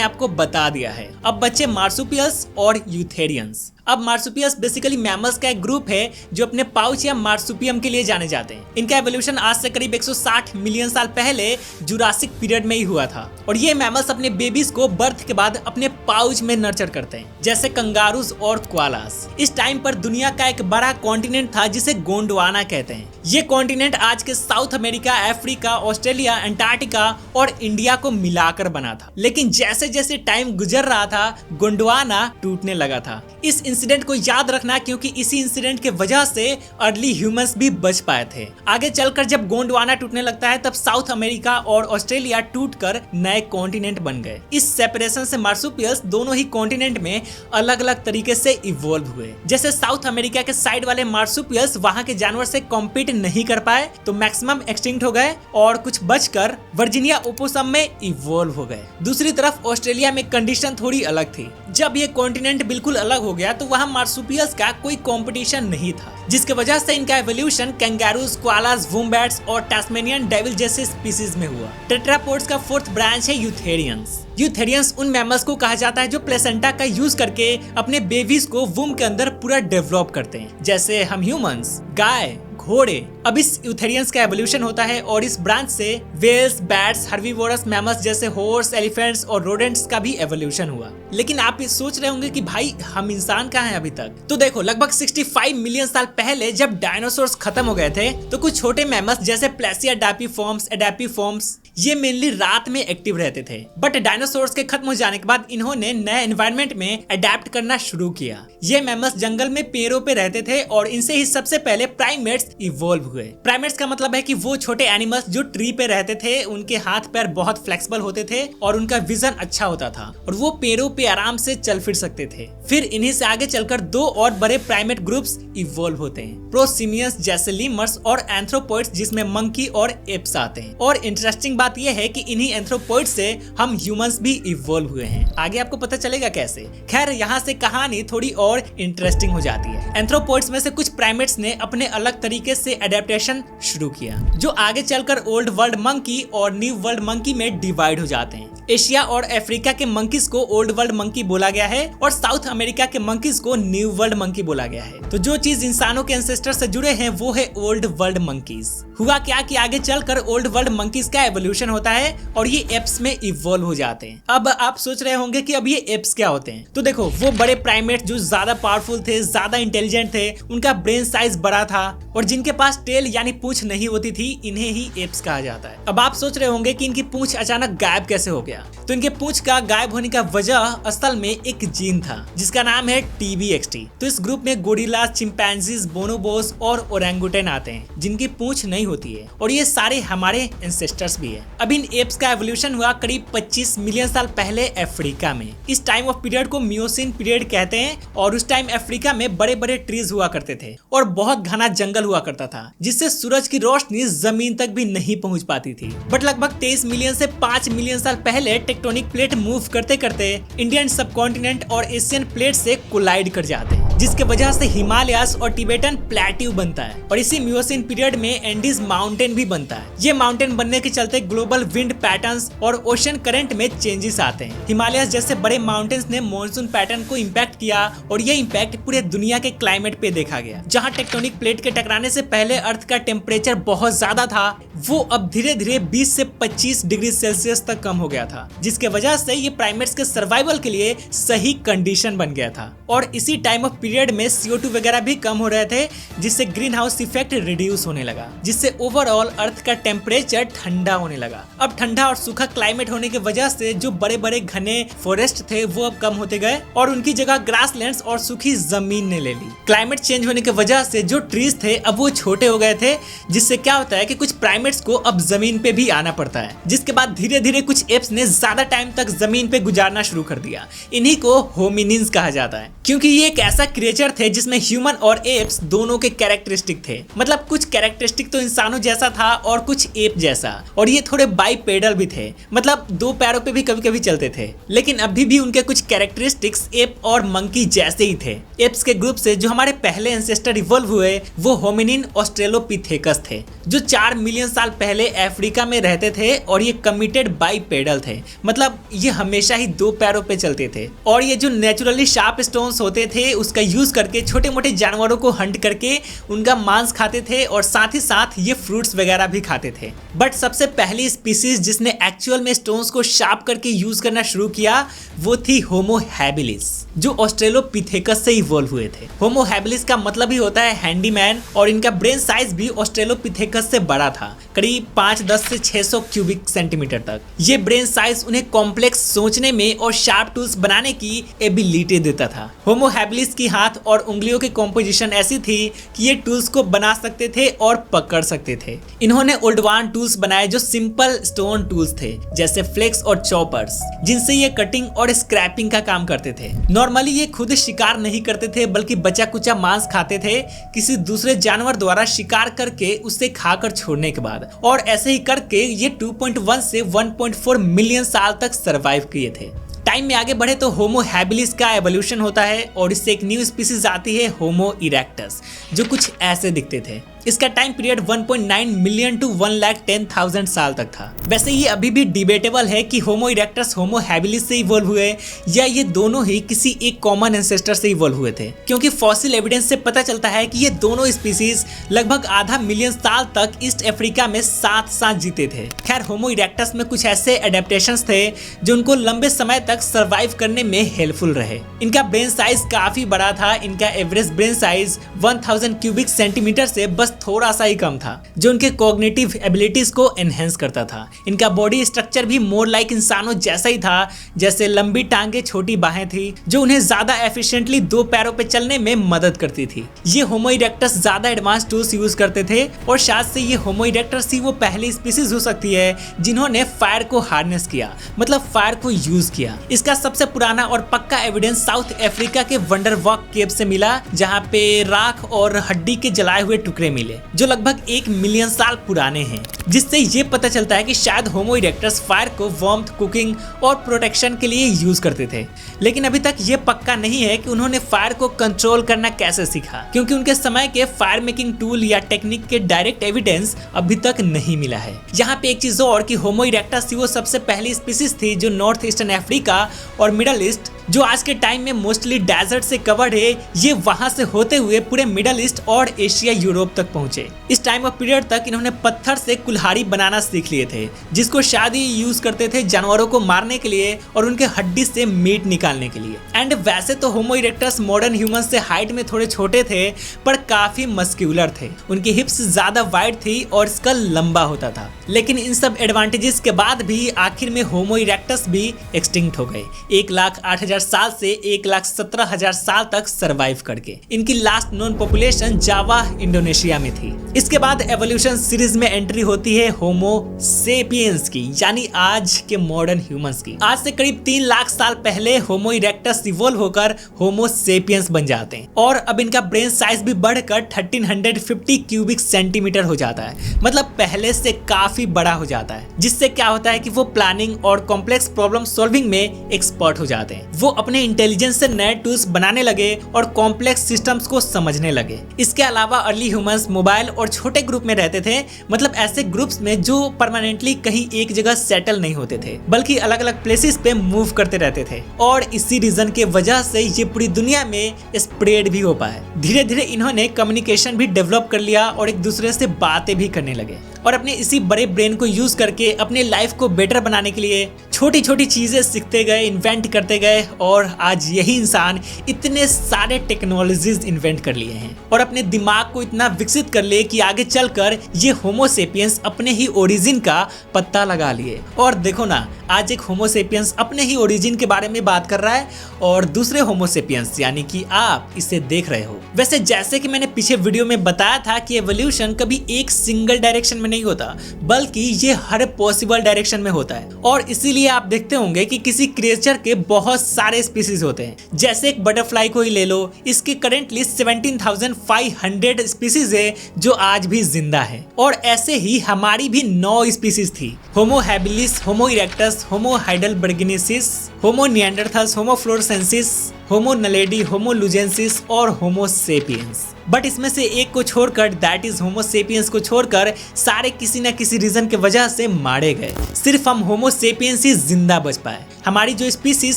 [SPEAKER 1] आपको बता दिया है। अब बचे मार्सुपियल्स और यूथेरियंस। अब मार्सुपियल्स बेसिकली मैमल्स का एक ग्रुप है जो अपने पाउच या मार्सुपियम के लिए जाने जाते हैं। इनका एवोल्यूशन आज से करीब 160 मिलियन साल पहले जुरासिक पीरियड में ही हुआ था और ये मैमल्स अपने बेबीज को बर्थ के बाद अपने पाउच में नर्चर करते हैं, जैसे कंगारूज और क्वालास। इस टाइम पर दुनिया का एक बड़ा कॉन्टिनेंट था जिसे गोंडवाना कहते हैं। ये कॉन्टिनेंट आज के south America, Africa, Australia, Antarctica और इंडिया को मिलाकर बना था। लेकिन जैसे जैसे टाइम गुजर रहा था गोंडवाना टूटने लगा था। इस इंसिडेंट को याद रखना क्योंकि इसी इंसिडेंट के वजह से अर्ली ह्यूमंस भी बच पाए थे। आगे चलकर जब गोंडवाना टूटने लगता है तब साउथ अमेरिका और ऑस्ट्रेलिया टूटकर नए कॉन्टिनेंट बन गए। इस सेपरेशन से मार्सुपियल्स दोनों ही कॉन्टिनेंट में अलग अलग तरीके से इवॉल्व हुए। जैसे साउथ अमेरिका के साइड वाले मार्सुपियल्स वहां के जानवर से कॉम्पीट नहीं कर पाए तो मैक्सिमम एक्सटिंक्ट हो गए और कुछ बचकर वर्जीनिया ओपोसम में इवॉल्व हो गए। दूसरी तरफ ऑस्ट्रेलिया में कंडीशन थोड़ी अलग थी। जब ये कॉन्टिनेंट बिल्कुल अलग हो गया तो वहाँ मार्सुपियल्स का कोई कंपटीशन नहीं था, जिसके वजह से इनका एवोल्यूशन कैंगारूज, कोआलास, वुम्बैट्स और टास्मेनियन डेविल जैसे स्पीसीज में हुआ। टेट्रापोड्स का 4th ब्रांच है यूथेरियंस। यूथेरियंस उन मैमल्स को कहा जाता है जो प्लेसेंटा का यूज करके अपने बेबीज को वुम के अंदर पूरा डेवलप करते हैं, जैसे हम ह्यूमंस, गाय, घोड़े। अब इस यूथेरियंस का एवोल्यूशन होता है और इस ब्रांच से वेल्स, बैट्स, हर्बीवोरस मैमल्स जैसे हॉर्स, एलिफेंट्स और रोडेंट्स का भी एवोल्यूशन हुआ। लेकिन आप ये सोच रहे होंगे कि भाई हम इंसान कहाँ हैं अभी तक? तो देखो, लगभग 65 मिलियन साल पहले जब डायनासोर्स खत्म हो गए थे तो कुछ छोटे मैमल्स जैसे प्लेसिया डार्पिफॉर्म्स, एडापिफॉर्म्स ये मेनली रात में एक्टिव रहते थे। बट डायनासोर्स के खत्म हो जाने के बाद इन्होंने नए एनवायरनमेंट में अडेप्ट करना शुरू किया। ये मैमल्स जंगल में पेड़ों पे रहते थे और इनसे ही सबसे पहले प्राइमेट्स इवॉल्व हुए। प्राइमेट्स का मतलब है कि वो छोटे एनिमल्स जो ट्री पे रहते थे, उनके हाथ पैर बहुत फ्लेक्सिबल होते थे और उनका विजन अच्छा होता था और वो पेड़ों पे आराम से चल फिर सकते थे। फिर इन्हीं से आगे चलकर 2 और बड़े प्राइमेट ग्रुप्स इवॉल्व होते हैं, प्रोसिमियंस जैसे लीमर्स और एंथ्रोपॉइड्स जिसमें मंकी और एप्स आते हैं। और इंटरेस्टिंग बात यह है कि इन्हीं एंथ्रोपॉइड्स से हम ह्यूमंस भी इवॉल्व हुए हैं। आगे आपको पता चलेगा कैसे। खैर, यहाँ से कहानी थोड़ी और इंटरेस्टिंग हो जाती है। एंथ्रोपॉइड्स में से कुछ प्राइमेट्स ने अपने अलग तरीके से एडेप्टेशन शुरू किया, जो आगे चलकर ओल्ड वर्ल्ड मंकी और न्यू वर्ल्ड मंकी में डिवाइड हो जाते हैं। एशिया और अफ्रीका के मंकीज को ओल्ड वर्ल्ड मंकी बोला गया है और साउथ अमेरिका के मंकीज को न्यू वर्ल्ड मंकी बोला गया है। तो जो चीज इंसानों के एंसेस्टर से जुड़े हैं वो है ओल्ड वर्ल्ड मंकीज। हुआ क्या कि आगे चलकर ओल्ड वर्ल्ड मंकीज का एवोल्यूशन होता है और ये एप्स में इवॉल्व हो जाते हैं। अब आप सोच रहे होंगे कि अब ये एप्स क्या होते हैं? तो देखो, वो बड़े प्राइमेट जो ज्यादा पावरफुल थे, ज्यादा इंटेलिजेंट थे, उनका ब्रेन साइज बड़ा था और जिनके पास टेल यानी पूंछ नहीं होती थी, इन्हें ही एप्स कहा जाता है। अब आप सोच रहे होंगे कि इनकी पूंछ अचानक गायब कैसे हो गया? तो इनके पूंछ का गायब होने का वजह असल में एक जीन था जिसका नाम है TBXT। तो इस ग्रुप में गोरिल्लास, चिंपैंजीज, बोनोबोस और ओरंगुटन आते हैं जिनकी पूंछ नहीं होती है और ये सारे हमारे एंसेस्टर्स भी है। अब इन एप्स का एवोल्यूशन हुआ करीब 25 मिलियन साल पहले अफ्रीका में। इस टाइम ऑफ पीरियड को मियोसिन पीरियड कहते हैं और उस टाइम अफ्रीका में बड़े बड़े ट्रीज हुआ करते थे और बहुत घना जंगल हुआ करता था जिससे सूरज की रोशनी जमीन तक भी नहीं पहुंच पाती थी। बट लगभग 23 मिलियन से 5 मिलियन साल पहले टेक्टोनिक प्लेट मूव करते करते इंडियन सबकॉन्टिनेंट और एशियन प्लेट से कोलाइड कर जाते हैं, जिसके वजह से हिमालयास और टिबेटन प्लेट्यू बनता है और इसी मियोसिन पीरियड में एंडीज माउंटेन भी बनता है। ये माउंटेन बनने के चलते ग्लोबल विंड पैटर्न्स और ओशन करंट में चेंजेस आते हैं। हिमालयास जैसे बड़े माउंटेन्स ने मॉनसून पैटर्न को इम्पैक्ट किया और ये इम्पैक्ट पूरे दुनिया के क्लाइमेट पे देखा गया। जहाँ टेक्टोनिक प्लेट के टकराने से पहले अर्थ का टेम्परेचर बहुत ज्यादा था, वो अब धीरे धीरे 20 से 25 डिग्री सेल्सियस तक कम हो गया था, जिसके वजह से ये प्राइमेट्स के सर्वाइवल के लिए सही कंडीशन बन गया था। और इसी टाइम ऑफ पीरियड में CO2 वगैरह भी कम हो रहे थे, जिससे ग्रीन हाउस इफेक्ट रिड्यूस होने लगा, जिससे ओवरऑल अर्थ का टेम्परेचर ठंडा होने लगा। अब ठंडा और सूखा क्लाइमेट होने की वजह से जो बड़े बड़े घने फॉरेस्ट थे वो अब कम होते गए और उनकी जगह ग्रासलैंड्स और सूखी जमीन ने ले ली। क्लाइमेट चेंज होने की वजह से जो ट्रीज थे अब वो छोटे हो गए थे, जिससे क्या होता है कि कुछ प्राइमेट्स को अब जमीन पे भी आना पड़ता है, जिसके बाद धीरे धीरे कुछ एप्स ने ज्यादा टाइम तक जमीन पे गुजारना शुरू कर दिया। इन्हीं को होमिनिन्स कहा जाता है, क्योंकि ये एक ऐसा क्रिएचर थे जिसमें ह्यूमन और एप्स दोनों के कैरेक्टरिस्टिक थे। मतलब कुछ कैरेक्टरिस्टिक तो इंसानों जैसा था और कुछ एप जैसा, और ये थोड़े बाइपेडल भी थे, मतलब दो पैरों पे भी कभी कभी चलते थे। लेकिन अभी भी उनके कुछ कैरेक्टरिस्टिक्स एप और मंकी जैसे ही थे। एप्स के ग्रुप से जो हमारे पहले एंसेस्टर इवॉल्व हुए वो होमिनिन ऑस्ट्रेलोपिथेकस थे, जो 4 मिलियन साल पहले अफ्रीका में रहते थे और ये कमिटेड बाइपेडल थे, मतलब ये हमेशा ही दो पैरों पे चलते थे। और ये जो नेचुरली शार्प स्टोन्स होते थे उसका यूज करके छोटे मोटे जानवरों को हंट करके उनका मांस खाते थे और साथ ही साथ ये फ्रूट्स वगैरह भी खाते थे। बट सबसे पहली स्पीसीज जिसने एक्चुअल में स्टोन्स को शार्प करके यूज करना शुरू किया वो थी होमो हैबिलिस, जो ऑस्ट्रेलोपिथेकस से इवॉल्व हुए थे। होमो हैबिलिस का मतलब ही होता है हैंडीमैन, और इनका ब्रेन साइज भी ऑस्ट्रेलोपिथेकस से बड़ा था, करीब 5-10 से 600 क्यूबिक सेंटीमीटर तक। ये ब्रेन साइज उन्हें कॉम्प्लेक्स सोचने में और शार्प टूल्स बनाने की एबिलिटी देता था। होमो हैबिलिस की हाथ और उंगलियों की कॉम्पोजिशन ऐसी थी कि ये टूल्स को बना सकते थे और पकड़ सकते थे। इन्होंने ओल्डवान टूल्स बनाए जो सिंपल स्टोन टूल्स थे, जैसे फ्लेक्स और चॉपर्स, जिनसे ये कटिंग और स्क्रैपिंग का काम करते थे। नॉर्मली ये खुद शिकार नहीं करते थे, बल्कि बचा कुचा मांस खाते थे किसी दूसरे जानवर द्वारा शिकार करके उसे खाकर छोड़ने के बाद, और ऐसे ही करके ये 2.1 से 1.4 मिलियन साल तक सरवाइव किए थे। टाइम में आगे बढ़े तो होमो हैबिलिस का एवोल्यूशन होता है और इससे एक न्यू स्पीसीज आती है होमो इरेक्टस, जो कुछ ऐसे दिखते थे। इसका टाइम पीरियड 1.9 मिलियन टू 1,10,000 साल तक था। वैसे ये अभी भी डिबेटेबल है कि होमो इरेक्टस होमो हैबिलिस से इवॉल्व हुए या ये दोनों ही किसी एक कॉमन एंसेस्टर से इवॉल्व हुए थे, क्योंकि फॉसिल एविडेंस से पता चलता है कि ये दोनों स्पीसीज लगभग आधा मिलियन साल तक ईस्ट अफ्रीका में साथ साथ जीते थे। खैर, होमो इरेक्टस में कुछ ऐसे एडेप्टेशंस थे जो उनको लंबे समय तक सर्वाइव करने में हेल्पफुल रहे। इनका ब्रेन साइज काफी बड़ा था। इनका average brain size 1000 cubic centimetre से बस थोड़ा सा ही कम था, जो उनके कॉग्निटिव एबिलिटीज को एनहेंस करता था। इनका बॉडी स्ट्रक्चर भी मोर लाइक इंसानों जैसा ही था, जैसे लंबी टांगे छोटी बाहें थी, जो उन्हें ज्यादा एफिशिएंटली दो पैरों पे चलने में मदद करती थी। ये होमो इरेक्टस ज्यादा एडवांस टूल्स यूज करते थे और शायद से ये होमो इरेक्टस ही वो पहली स्पीसीज हो सकती है जिन्होंने फायर को हार्नेस किया, मतलब फायर को यूज किया। इसका सबसे पुराना और पक्का एविडेंस साउथ अफ्रीका के वंडर वॉक केव से मिला, जहाँ पे राख और हड्डी के जलाए हुए टुकड़े मिले जो लगभग 1 मिलियन साल पुराने हैं, जिससे ये पता चलता है कि शायद होमो इरेक्टस फायर को वार्मथ, कुकिंग और प्रोटेक्शन के लिए यूज करते थे। लेकिन अभी तक ये पक्का नहीं है कि उन्होंने फायर को कंट्रोल करना कैसे सीखा, क्योंकि उनके समय के फायर मेकिंग टूल या टेक्निक के डायरेक्ट एविडेंस अभी तक नहीं मिला है। यहाँ पे एक चीज और कि होमो इरेक्टस वो सबसे पहली स्पीसीज थी जो नॉर्थ ईस्टर्न अफ्रीका और मिडल ईस्ट, जो आज के टाइम में मोस्टली डेजर्ट से कवर्ड है, ये वहां से होते हुए पूरे मिडल ईस्ट और एशिया यूरोप तक पहुंचे। इस टाइम ऑफ पीरियड तक इन्होंने पत्थर से कुल्हाड़ी बनाना सीख लिए थे, जिसको शायद ही यूज करते थे जानवरों को मारने के लिए और उनके हड्डी से मीट निकालने के लिए। एंड वैसे तो होमो इरेक्टस मॉडर्न ह्यूमन से हाइट में थोड़े छोटे थे, पर काफी मस्क्यूलर थे। उनकी हिप्स ज्यादा वाइड थी और स्कल लंबा होता था। लेकिन इन सब एडवांटेजेस के बाद भी आखिर में होमो इरेक्टस भी एक्सटिंक्ट हो गए 1,08,000 साल से 1,17,000 साल तक सरवाइव करके। इनकी last known population Java Indonesia में थी। इसके बाद एवोल्यूशन सीरीज में एंट्री होती है होमो सेपियंस की, यानी आज के मॉडर्न ह्यूमंस की। आज से करीब 3 लाख साल पहले होमो इरेक्टस इवॉल्व होकर होमो सेपियंस बन जाते हैं और अब इनका ब्रेन साइज भी बढ़कर 1350 क्यूबिक सेंटीमीटर हो जाता है, मतलब पहले से काफी बड़ा हो जाता है, जिससे क्या होता है कि वो प्लानिंग और कॉम्प्लेक्स प्रॉब्लम सॉल्विंग में एक्सपर्ट हो जाते हैं। वो अपने इंटेलिजेंस से नए टूल्स बनाने लगे और कॉम्प्लेक्स सिस्टम्स को समझने लगे। इसके अलावा अर्ली ह्यूमंस मोबाइल और छोटे ग्रुप में रहते थे, मतलब ऐसे ग्रुप्स में जो परमानेंटली कहीं एक जगह सेटल नहीं होते थे, बल्कि अलग अलग प्लेसेस पे मूव करते रहते थे। और इसी रीजन के वजह से ये पूरी दुनिया में स्प्रेड भी हो पाए। धीरे धीरे इन्होंने कम्युनिकेशन भी डेवलप कर लिया और एक दूसरे से बातें भी करने लगे। और अपने इसी बड़े ब्रेन को यूज करके अपने लाइफ को बेटर बनाने के लिए छोटी छोटी चीजें सीखते गए, इन्वेंट करते गए और आज यही इंसान इतने सारे टेक्नोलॉजीज इन्वेंट कर लिए हैं और अपने दिमाग को इतना विकसित कर लिए कि आगे चलकर ये होमो सेपियंस अपने ही ओरिजिन का पता लगा लिए। और देखो ना, आज एक होमो सेपियंस अपने ही ओरिजिन के बारे में बात कर रहा है और दूसरे होमो सेपियंस यानी कि आप इसे देख रहे हो। वैसे जैसे कि मैंने पीछे वीडियो में बताया था कि एवोल्यूशन कभी एक सिंगल डायरेक्शन में नहीं होता, बल्कि ये हर पॉसिबल डायरेक्शन में होता है। और इसीलिए आप देखते होंगे कि किसी क्रिएचर के बहुत सारे स्पीसीज होते हैं। जैसे एक बटरफ्लाई को ही ले लो, इसके करेंटली 17,500 स्पीसीज है जो आज भी जिंदा है। और ऐसे ही हमारी भी 9 स्पीसीज थी, होमो हैबिलिस, होमो इरेक्टस, होमो हाइडेलबर्गिनेसिस, होमो निएंडरथल्स, होमो फ्लोरेंसिस, होमो नलेडी, होमो लुजेंसिस और होमो सेपियंस। बट इसमें से एक को छोड़कर, दैट इज होमो सेपियंस को छोड़कर, सारे किसी न किसी रीजन के वजह से मारे गए। सिर्फ हम होमो सेपियंस ही जिंदा बच पाए। हमारी जो स्पीसीज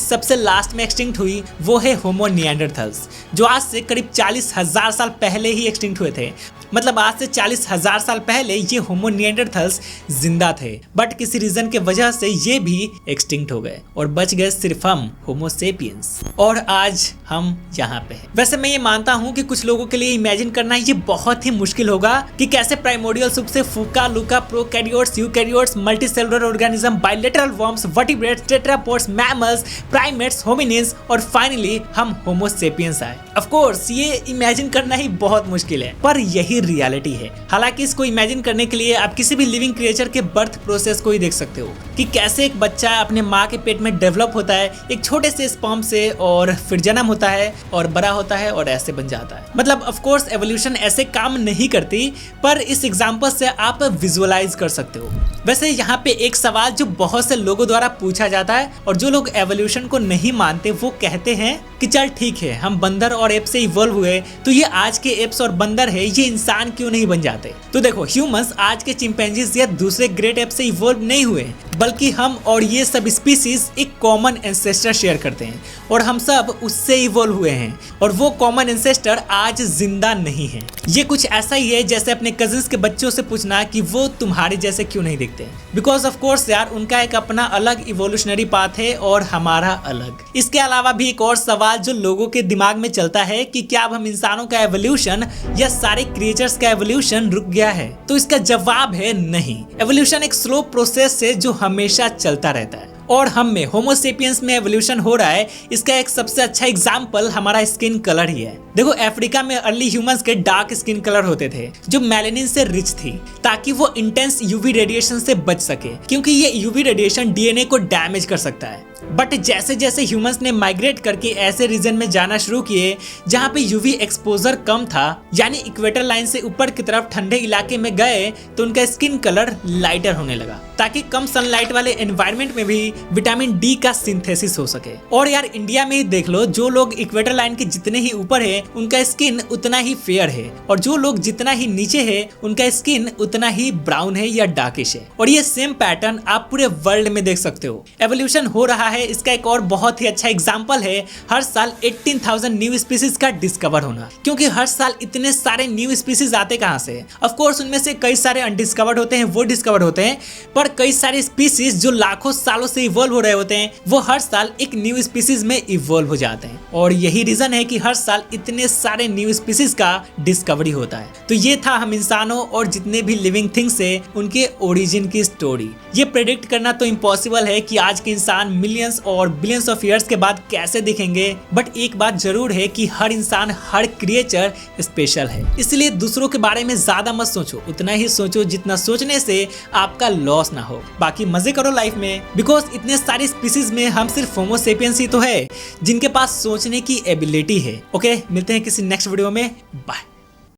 [SPEAKER 1] सबसे लास्ट में एक्सटिंक्ट हुई वो है होमो निएंडरथल्स, जो आज से करीब 40,000 साल पहले ही एक्सटिंक्ट हुए थे। मतलब आज से 40,000 साल पहले ये होमो निएंडरथल्स जिंदा थे, बट किसी रीजन के वजह से ये भी एक्सटिंक्ट हो गए और बच गए सिर्फ हम होमो सेपियंस। और आज हम यहाँ पे हैं। वैसे मैं ये मानता हूँ कि कुछ लोगों के लिए इमेजिन करना ये बहुत ही मुश्किल होगा कि कैसे प्राइमोर्डियल सूप से फूका, लूका, prokaryotes, eukaryotes, multicellular organism, bilateral worms, vertebrates, tetrapods, mammals, primates, hominins और फाइनली हम होमो सेपियंस आए। ऑफ कोर्स ये इमेजिन करना ही बहुत मुश्किल है, पर यही रियलिटी है। हालांकि इसको इमेजिन करने के लिए आप किसी भी लिविंग क्रिएचर के बर्थ प्रोसेस को ही देख सकते हो कि कैसे एक बच्चा अपने माँ के पेट में डेवलप होता है एक छोटे से स्पर्म से, और फिर जन्म होता है और बड़ा होता है और ऐसे बन जाता है। मतलब ऑफ कोर्स एवोल्यूशन ऐसे काम नहीं करती, पर इस एग्जांपल से आप विजुअलाइज कर सकते हो। वैसे यहाँ पे एक सवाल जो बहुत से लोगों द्वारा पूछा जाता है और जो लोग एवोल्यूशन को नहीं मानते वो कहते हैं कि चल ठीक है, हम बंदर और एप से इवॉल्व हुए, तो ये आज के एप्स और बंदर है, ये इंसान क्यों नहीं बन जाते? तो देखो, ह्यूमंस आज के चिंपैंजीज या दूसरे ग्रेट एप से इवॉल्व नहीं हुए, बल्कि हम और ये सब स्पीसीज एक कॉमन एंसेस्टर शेयर करते हैं और हम सब उससे इवॉल्व हुए हैं और वो कॉमन एंसेस्टर आज जिंदा नहीं है। ये कुछ ऐसा ही है जैसे अपने कजिन्स के बच्चों से पूछना कि वो तुम्हारे जैसे क्यों नहीं दिखते, बिकॉज ऑफ कोर्स यार उनका एक अपना अलग इवोल्यूशनरी पाथ है और हमारा अलग। इसके अलावा भी एक और सवाल जो लोगों के दिमाग में चलता है कि क्या अब हम इंसानों का एवोल्यूशन या सारे क्रिएचर्स का एवोल्यूशन रुक गया है? तो इसका जवाब है नहीं। एवोल्यूशन एक स्लो प्रोसेस है जो हमेशा चलता रहता है और हम में होमो सेपियंस में एवोल्यूशन हो रहा है। इसका एक सबसे अच्छा एग्जांपल हमारा स्किन कलर ही है। देखो, अफ्रीका में अर्ली ह्यूमंस के डार्क स्किन कलर होते थे जो मेलानिन से रिच थी, ताकि वो इंटेंस यूवी रेडिएशन से बच सके, क्योंकि ये यूवी रेडिएशन डीएनए को डैमेज कर सकता है। बट जैसे जैसे ह्यूमंस ने माइग्रेट करके ऐसे रीजन में जाना शुरू किए जहाँ पे यूवी एक्सपोजर कम था, यानी इक्वेटर लाइन से ऊपर की तरफ ठंडे इलाके में गए, तो उनका स्किन कलर लाइटर होने लगा, ताकि कम सनलाइट वाले एनवायरनमेंट में भी विटामिन डी का सिंथेसिस हो सके। और यार इंडिया में ही देख लो, जो लोग इक्वेटर लाइन के जितने ही ऊपर है उनका स्किन उतना ही फेयर है, और जो लोग जितना ही नीचे है उनका स्किन उतना ही ब्राउन है या डार्किश है। और ये सेम पैटर्न आप पूरे वर्ल्ड में देख सकते हो। एवोल्यूशन हो रहा है, इसका एक और बहुत ही अच्छा एग्जांपल है हर साल 18,000 न्यू स्पीसीज का डिस्कवर होना। क्योंकि हर साल इतने सारे न्यू स्पीसीज आते कहां से? ऑफ कोर्स उनमें से कई सारे अनडिस्कवर्ड होते हैं, वो डिस्कवर्ड होते हैं, पर कई सारे स्पीसीज जो लाखों सालों से इवॉल्व हो रहे होते हैं वो हर साल एक न्यू स्पीसीज में इवॉल्व हो जाते हैं। और यही रीजन है कि हर साल इतने सारे न्यू स्पीसीज का डिस्कवरी होता है। तो ये था हम इंसानों और जितने भी लिविंग थिंग्स है उनके ओरिजिन की स्टोरी। ये प्रेडिक्ट करना तो इम्पॉसिबल है कि आज के इंसान मिलियंस और बिलियंस ऑफ ईयर्स के बाद कैसे दिखेंगे, बट एक बात जरूर है कि हर इंसान, हर क्रिएचर स्पेशल है। इसलिए दूसरों के बारे में ज्यादा मत सोचो, उतना ही सोचो जितना सोचने से आपका लॉस ना हो। बाकी मजे करो लाइफ में, बिकॉज इतने सारी स्पीसीज में हम सिर्फ होमो सेपियंस ही तो है जिनके पास सोचने की एबिलिटी है। ओके, मिलते हैं किसी नेक्स्ट वीडियो में। बाय।